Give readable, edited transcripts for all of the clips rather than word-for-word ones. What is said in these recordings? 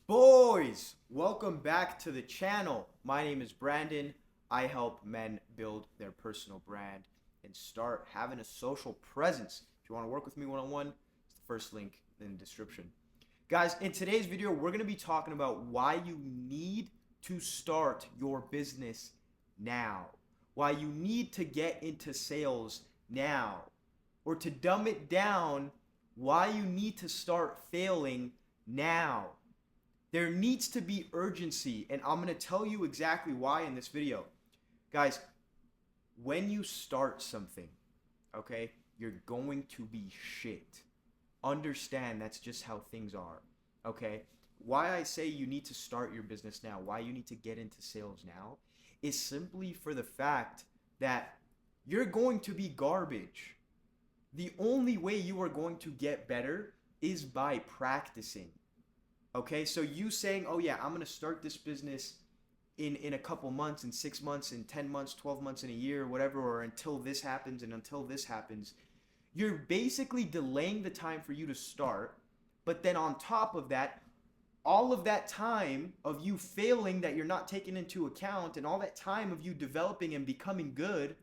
Boys, welcome back to the channel. My name is Brandon. I help men build their personal brand and start having a social presence. If you want to work with me one-on-one, it's the first link in the description. Guys, in today's video, we're going to be talking about why you need to start your business now. Why you need to get into sales now. Or to dumb it down, why you need to start failing now. There needs to be urgency, and I'm going to tell you exactly why in this video. Guys, when you start something, okay, you're going to be shit. Understand that's just how things are, okay? Why I say you need to start your business now, why you need to get into sales now, is simply for the fact that you're going to be garbage. The only way you are going to get better is by practicing. Okay, so you saying, oh yeah, I'm going to start this business in a couple months, in 6 months, in 10 months, 12 months, in a year, whatever, or until this happens and until this happens, you're basically delaying the time for you to start. But then on top of that, all of that time of you failing that you're not taking into account, and all that time of you developing and becoming good,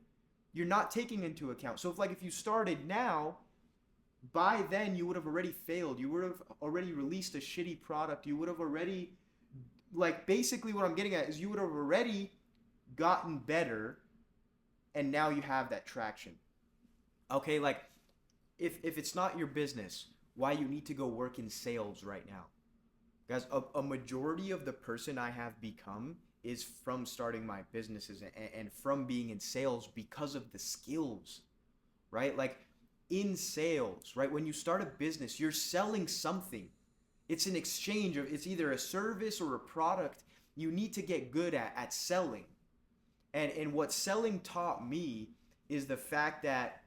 you're not taking into account. So if you started now, by then you would have already failed. You would have already released a shitty product. You would have already, basically what I'm getting at is you would have already gotten better, and now you have that traction. Okay, if it's not your business, why you need to go work in sales right now. Guys, a majority of the person I have become is from starting my businesses and from being in sales because of the skills, right? In sales, right? When you start a business, you're selling something. It's an exchange of, it's either a service or a product. You need to get good at selling. And what selling taught me is the fact that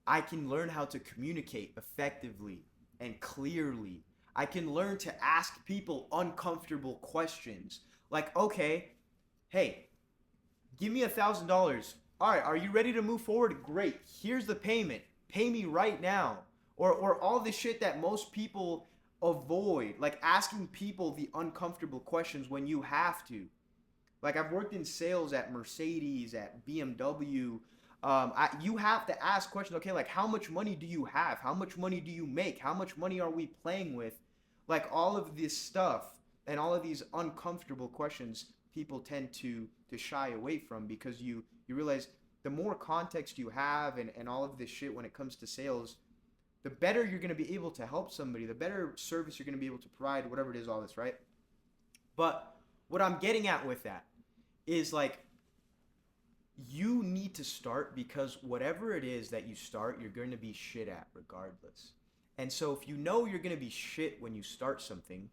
I can learn how to communicate effectively and clearly. I can learn to ask people uncomfortable questions. Like, okay, hey, give me $1,000. All right, are you ready to move forward? Great. Here's the payment. Pay me right now. Or all the shit that most people avoid, like asking people the uncomfortable questions when you have to. Like, I've worked in sales at Mercedes, at BMW. You have to ask questions. Okay, like, how much money do you have? How much money do you make? How much money are we playing with? Like, all of this stuff and all of these uncomfortable questions people tend to shy away from, because you realize the more context you have and all of this shit when it comes to sales, the better you're going to be able to help somebody, the better service you're going to be able to provide, whatever it is, all this, right? But what I'm getting at with that is, like, you need to start, because whatever it is that you start, you're going to be shit at regardless. And so if you know you're going to be shit when you start something,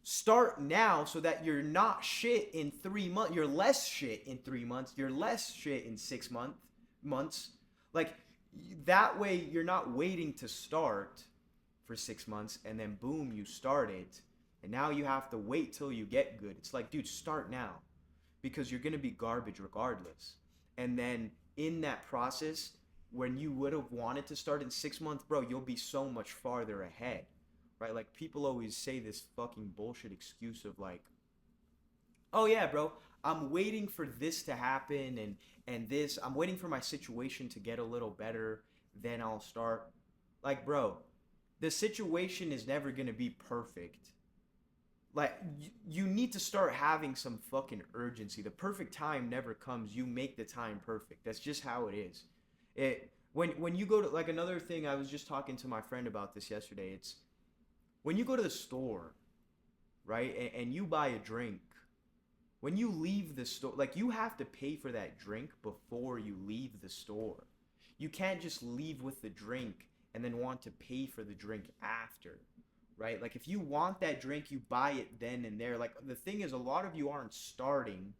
start now so that you're not shit in 3 months. You're less shit in 3 months. You're less shit in 6 months. Like, that way you're not waiting to start for 6 months and then boom, you start it. And now you have to wait till you get good. It's like, dude, start now, because you're going to be garbage regardless. And then in that process, when you would have wanted to start in 6 months, bro, you'll be so much farther ahead. Right? Like, people always say this fucking bullshit excuse of, like, oh yeah, bro, I'm waiting for this to happen and this, I'm waiting for my situation to get a little better, then I'll start. Like, bro, the situation is never going to be perfect. Like, you need to start having some fucking urgency. The perfect time never comes. You make the time perfect. That's just how it is. When you go to, like, another thing, I was just talking to my friend about this yesterday. It's when you go to the store, right, and you buy a drink, when you leave the store, like, you have to pay for that drink before you leave the store. You can't just leave with the drink and then want to pay for the drink after, right? Like, if you want that drink, you buy it then and there. Like, the thing is, a lot of you aren't starting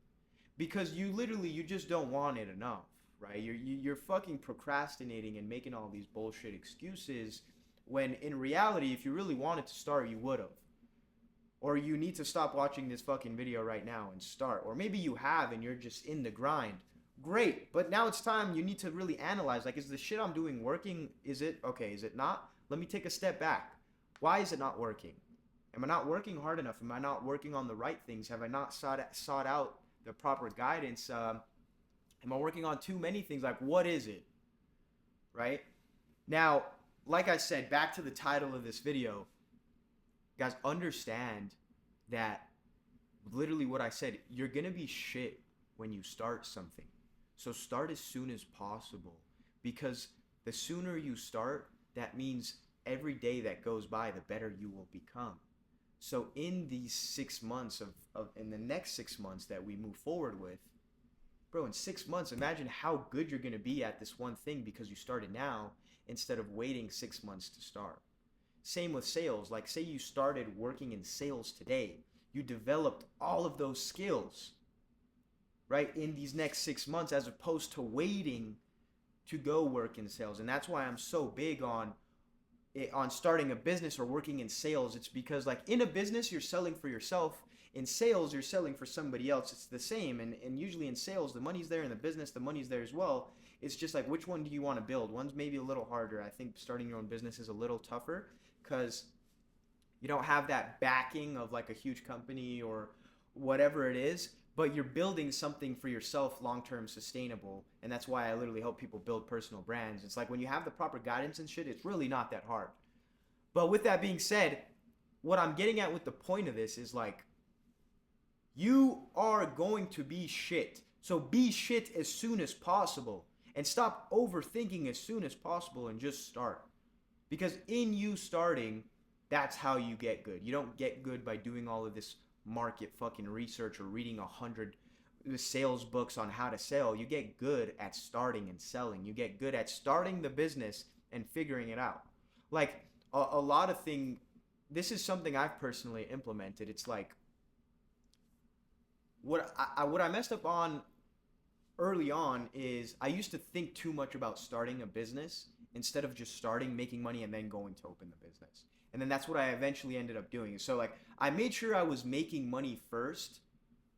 because you just don't want it enough, right? You're fucking procrastinating and making all these bullshit excuses, when in reality, if you really wanted to start, you would have. Or you need to stop watching this fucking video right now and start. Or maybe you have and you're just in the grind. Great, but now it's time, you need to really analyze, like, is the shit I'm doing working? Is it? Okay, is it not? Let me take a step back. Why is it not working? Am I not working hard enough? Am I not working on the right things? Have I not sought out the proper guidance? Am I working on too many things? Like, what is it? Right? Now, like I said, back to the title of this video, guys, understand that literally what I said, you're going to be shit when you start something. So start as soon as possible, because the sooner you start, that means every day that goes by, the better you will become. So in these 6 months in the next 6 months that we move forward with, bro, in 6 months, imagine how good you're going to be at this one thing because you started now instead of waiting 6 months to start. Same with sales. Like, say you started working in sales today, you developed all of those skills, right, in these next 6 months, as opposed to waiting to go work in sales. And that's why I'm so big on starting a business or working in sales. It's because, like, in a business, you're selling for yourself. In sales, you're selling for somebody else. It's the same. And usually in sales, the money's there. In the business, the money's there as well. It's just like, which one do you want to build? One's maybe a little harder. I think starting your own business is a little tougher because you don't have that backing of like a huge company or whatever it is, but you're building something for yourself, long-term sustainable. And that's why I literally help people build personal brands. It's like when you have the proper guidance and shit, it's really not that hard. But with that being said, what I'm getting at with the point of this is, like, you are going to be shit. So be shit as soon as possible and stop overthinking as soon as possible and just start. Because in you starting, that's how you get good. You don't get good by doing all of this market fucking research or reading 100 sales books on how to sell. You get good at starting and selling. You get good at starting the business and figuring it out. Like a lot of things, this is something I've personally implemented. It's like what I messed up on early on is I used to think too much about starting a business instead of just starting, making money, and then going to open the business. And then that's what I eventually ended up doing. So like I made sure I was making money first.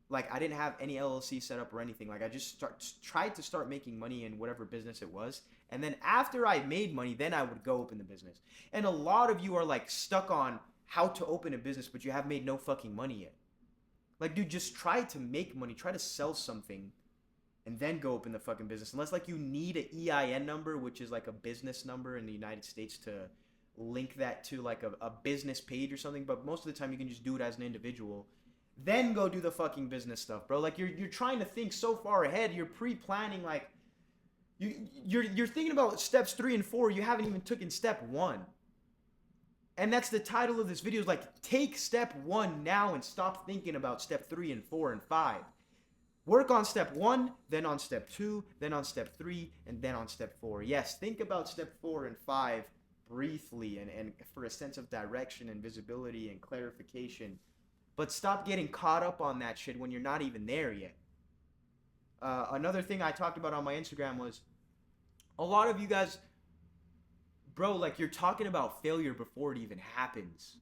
Like I didn't have any LLC set up or anything. Like I just tried to start making money in whatever business it was. And then after I made money, then I would go open the business. And a lot of you are like stuck on how to open a business, but you have made no fucking money yet. Like, dude, just try to make money. Try to sell something and then go open the fucking business. Unless like you need an EIN number, which is like a business number in the United States to link that to like a business page or something. But most of the time you can just do it as an individual. Then go do the fucking business stuff, bro. Like you're trying to think so far ahead. You're pre-planning, like you're thinking about steps 3 and 4. You haven't even taken step 1. And that's the title of this video, is like, take step 1 now and stop thinking about step 3 and 4 and 5. Work on step 1, then on step 2, then on step 3, and then on step 4. Yes, think about step 4 and 5 briefly and for a sense of direction and visibility and clarification. But stop getting caught up on that shit when you're not even there yet. Another thing I talked about on my Instagram was a lot of you guys, bro, like you're talking about failure before it even happens.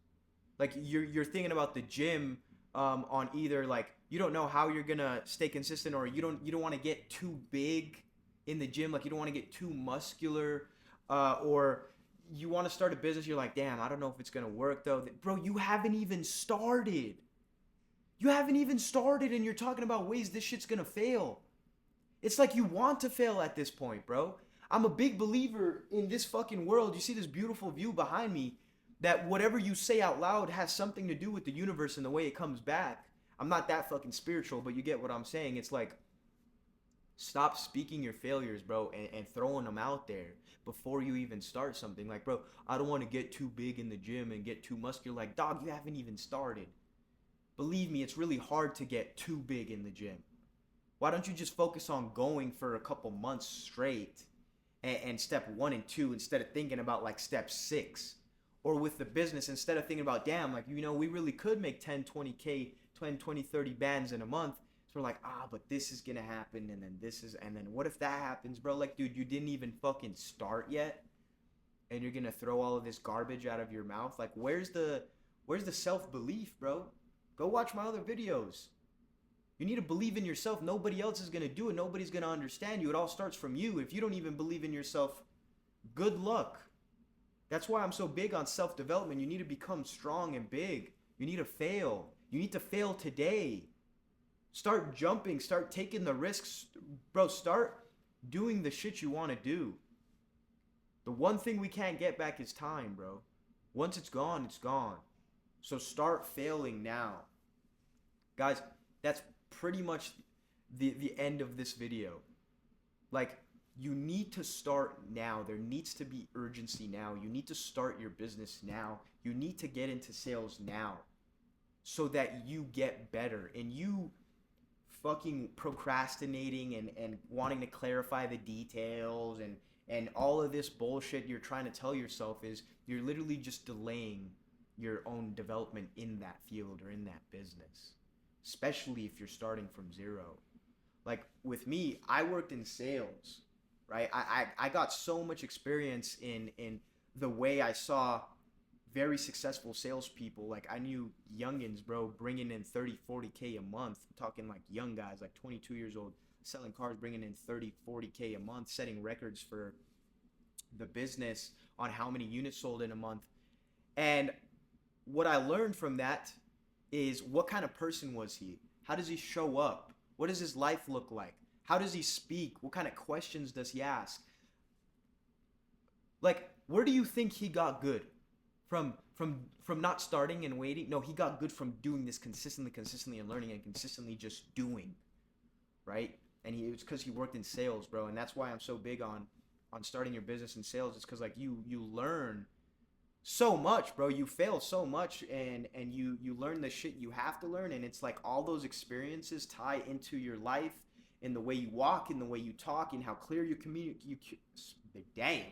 Like you're thinking about the gym on either like you don't know how you're gonna stay consistent, or you don't want to get too big in the gym, like you don't want to get too muscular, or you want to start a business. You're like, damn, I don't know if it's gonna work though. Bro, you haven't even started. You haven't even started, and you're talking about ways this shit's gonna fail. It's like you want to fail at this point, bro. I'm a big believer in this fucking world. You see this beautiful view behind me, that whatever you say out loud has something to do with the universe and the way it comes back. I'm not that fucking spiritual, but you get what I'm saying. It's like, stop speaking your failures, bro, and throwing them out there before you even start something. Like, bro, I don't want to get too big in the gym and get too muscular. Like, dog, you haven't even started. Believe me, it's really hard to get too big in the gym. Why don't you just focus on going for a couple months straight and step 1 and 2 instead of thinking about like step 6? Or with the business, instead of thinking about, damn, like, you know, we really could make 10, 20K, 20, 30 bands in a month. So we're like, but this is going to happen. And then this is, and then what if that happens, bro? Like, dude, you didn't even fucking start yet. And you're going to throw all of this garbage out of your mouth. Like, where's the self-belief, bro? Go watch my other videos. You need to believe in yourself. Nobody else is going to do it. Nobody's going to understand you. It all starts from you. If you don't even believe in yourself, good luck. That's why I'm so big on self-development. You need to become strong and big. You need to fail. You need to fail today. Start jumping. Start taking the risks. Bro, start doing the shit you want to do. The one thing we can't get back is time, bro. Once it's gone, it's gone. So start failing now. Guys, that's pretty much the end of this video. Like, you need to start now. There needs to be urgency now. You need to start your business now. You need to get into sales now so that you get better. And you fucking procrastinating and wanting to clarify the details and all of this bullshit you're trying to tell yourself is you're literally just delaying your own development in that field or in that business, especially if you're starting from zero. Like with me, I worked in sales, right? I got so much experience in the way I saw very successful salespeople. Like I knew youngins, bro, bringing in 30, 40K a month. I'm talking like young guys, like 22 years old, selling cars, bringing in 30, 40K a month, setting records for the business on how many units sold in a month. And what I learned from that is what kind of person was he? How does he show up? What does his life look like? How does he speak? What kind of questions does he ask? Like, where do you think he got good? From not starting and waiting? No, he got good from doing this consistently and learning and consistently just doing, right? And it's because he worked in sales, bro. And that's why I'm so big on starting your business in sales. It's because like you learn so much, bro. You fail so much and you learn the shit you have to learn. And it's like all those experiences tie into your life, in the way you walk, in the way you talk, in how clear you communicate. Dang.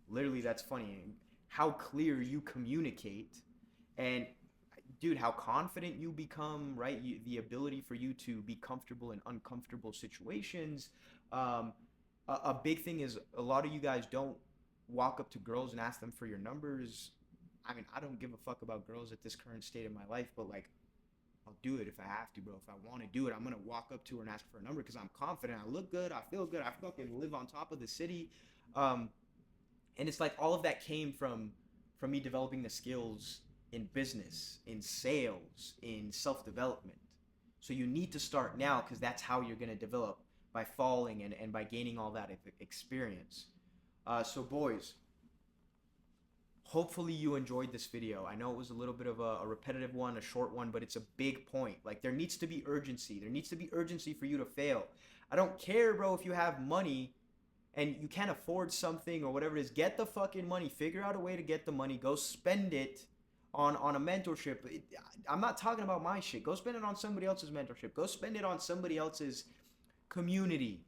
Literally, that's funny. How clear you communicate, and dude, how confident you become, right? The ability for you to be comfortable in uncomfortable situations. A big thing is a lot of you guys don't walk up to girls and ask them for your numbers. I mean, I don't give a fuck about girls at this current state of my life, but like, I'll do it if I have to, bro. If I want to do it, I'm going to walk up to her and ask for a number because I'm confident. I look good. I feel good. I fucking live on top of the city. And it's like all of that came from me developing the skills in business, in sales, in self-development. So you need to start now because that's how you're going to develop, by falling and by gaining all that experience. So boys, hopefully you enjoyed this video. I know it was a little bit of a repetitive one, a short one, but it's a big point. Like there needs to be urgency. There needs to be urgency for you to fail. I don't care, bro, if you have money and you can't afford something or whatever it is. Get the fucking money. Figure out a way to get the money. Go spend it on a mentorship. I'm not talking about my shit. Go spend it on somebody else's mentorship. Go spend it on somebody else's community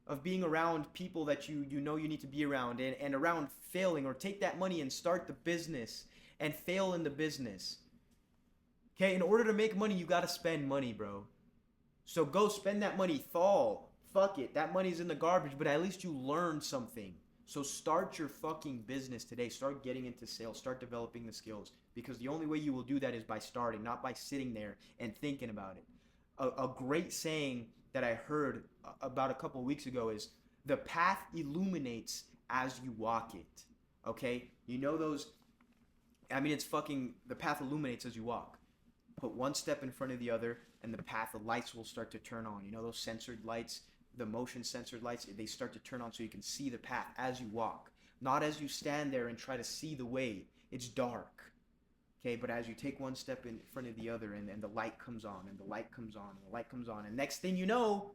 of being around people that you know you need to be around, and around failing. Or take that money and start the business and fail in the business. Okay, in order to make money, you got to spend money, bro. So go spend that money. Fuck it. That money's in the garbage, but at least you learned something. So start your fucking business today. Start getting into sales. Start developing the skills. Because the only way you will do that is by starting, not by sitting there and thinking about it. A great saying that I heard about a couple weeks ago is, the path illuminates as you walk it. Okay? You know those, I mean, it's fucking, the path illuminates as you walk. Put one step in front of the other and the path, the lights will start to turn on. You know those censored lights? The motion censored lights, they start to turn on so you can see the path as you walk, not as you stand there and try to see the way. It's dark. Okay, but as you take one step in front of the other, and the light comes on, and the light comes on, and the light comes on, and next thing you know,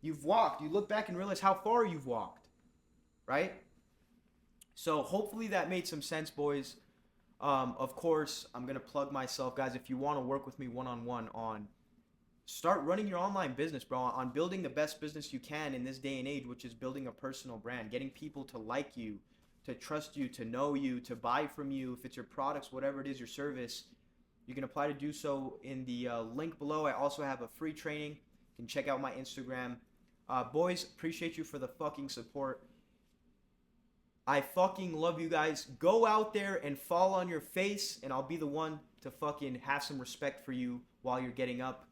you've walked. You look back and realize how far you've walked, right? So hopefully that made some sense, boys. Of course, I'm gonna plug myself, guys. If you want to work with me one-on-one on start running your online business, bro, on building the best business you can in this day and age, which is building a personal brand, getting people to like you, to trust you, to know you, to buy from you. If it's your products, whatever it is, your service, you can apply to do so in the link below. I also have a free training. You can check out my Instagram. Boys, appreciate you for the fucking support. I fucking love you guys. Go out there and fall on your face, and I'll be the one to fucking have some respect for you while you're getting up.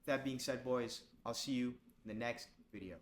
That being said, boys, I'll see you in the next video.